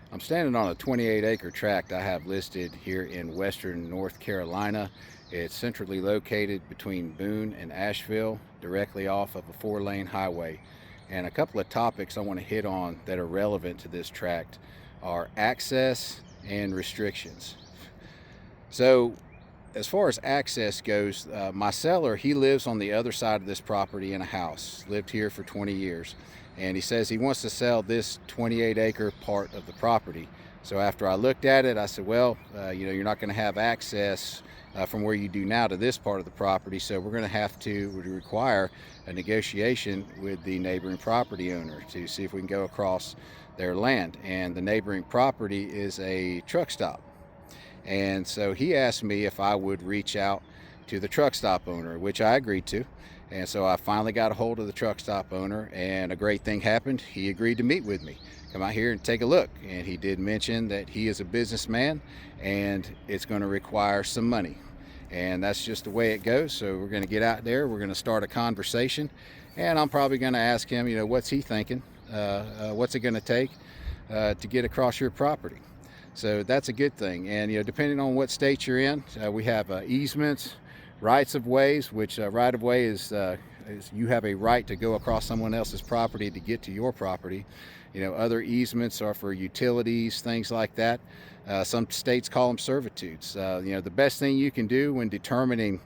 I'm standing on a 28-acre tract I have listed here in western North Carolina. It's centrally located between Boone and Asheville, directly off of a 4-lane highway. And a couple of topics I want to hit on that are relevant to this tract are access and restrictions. So, as far as access goes, my seller, he lives on the other side of this property in a house, lived here for 20 years. And he says he wants to sell this 28-acre part of the property. So after I looked at it, I said, well, you're not going to have access from where you do now to this part of the property. So we're going to have to require a negotiation with the neighboring property owner to see if we can go across their land. And the neighboring property is a truck stop. And so he asked me if I would reach out to the truck stop owner, which I agreed to. And so I finally got a hold of the truck stop owner, and a great thing happened. He agreed to meet with me, come out here and take a look. And he did mention that he is a businessman and it's going to require some money. And that's just the way it goes. So we're going to get out there, we're going to start a conversation, and I'm probably going to ask him, what's he thinking? What's it going to take to get across your property? So that's a good thing. And depending on what state you're in, we have easements, rights of ways, which right of way is you have a right to go across someone else's property to get to your property. Other easements are for utilities, things like that. Some states call them servitudes. The best thing you can do when determining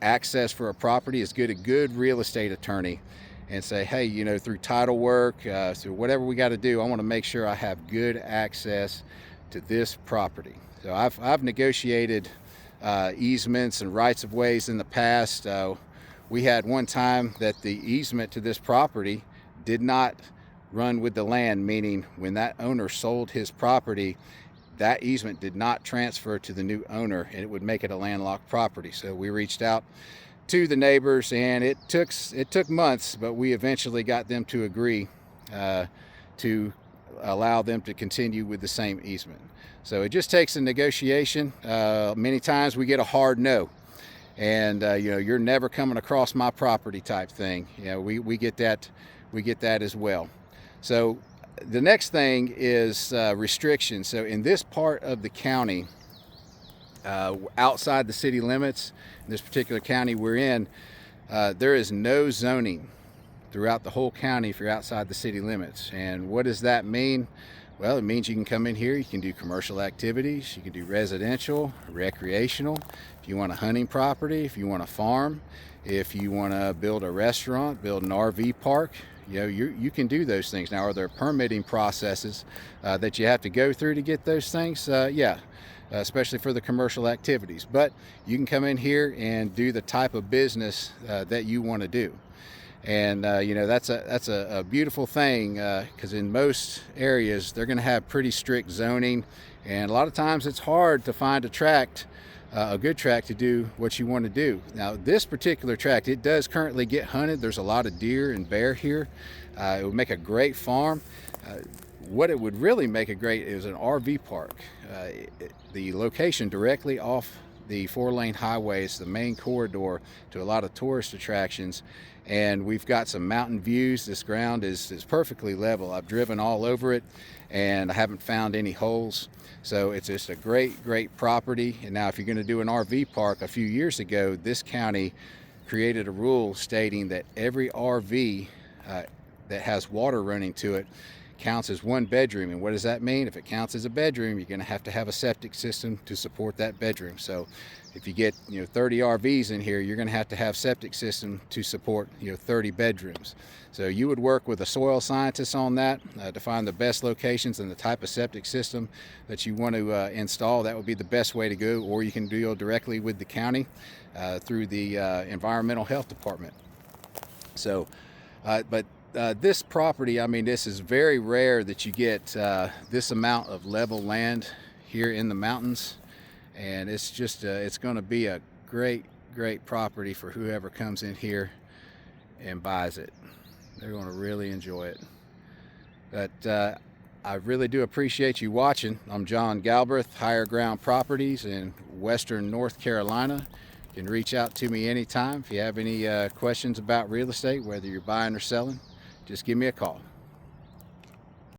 access for a property is get a good real estate attorney and say, hey, through title work, through whatever we got to do, I want to make sure I have good access to this property. So I've negotiated easements and rights of ways in the past. We had one time that the easement to this property did not run with the land, meaning when that owner sold his property, that easement did not transfer to the new owner, and it would make it a landlocked property. So we reached out to the neighbors, and it took months, but we eventually got them to agree to allow them to continue with the same easement. So it just takes a negotiation. Many times we get a hard no, and you're never coming across my property type thing. We get that as well. So the next thing is restrictions. So in this part of the county, outside the city limits, in this particular county we're in, there is no zoning throughout the whole county if you're outside the city limits. And what does that mean? Well, it means you can come in here, you can do commercial activities, you can do residential, recreational. If you want a hunting property, if you want a farm, if you want to build a restaurant, build an RV park, you can do those things. Now, are there permitting processes that you have to go through to get those things? Yeah, especially for the commercial activities. But you can come in here and do the type of business that you want to do. And that's a beautiful thing, because in most areas they're going to have pretty strict zoning, and a lot of times it's hard to find a good tract to do what you want to do. Now, this particular tract, it does currently get hunted. There's a lot of deer and bear here. It would make a great farm. What it would really make a great is an RV park. The location directly off the 4-lane highway is the main corridor to a lot of tourist attractions, and we've got some mountain views. This ground is perfectly level. I've driven all over it and I haven't found any holes. So it's just a great property. And now if you're going to do an RV park, a few years ago this county created a rule stating that every RV that has water running to it counts as one bedroom. And what does that mean? If it counts as a bedroom, you're going to have a septic system to support that bedroom. So if you get 30 RVs in here, you're going to have septic system to support 30 bedrooms. So you would work with a soil scientist on that to find the best locations and the type of septic system that you want to install. That would be the best way to go. Or you can deal directly with the county through the environmental health department. So this property, this is very rare that you get this amount of level land here in the mountains, and it's just it's going to be a great property for whoever comes in here and buys it. They're going to really enjoy it. But I really do appreciate you watching. I'm Jon Galbreath, Higher Ground Properties in western North Carolina. You can reach out to me anytime if you have any questions about real estate, whether you're buying or selling. Just give me a call.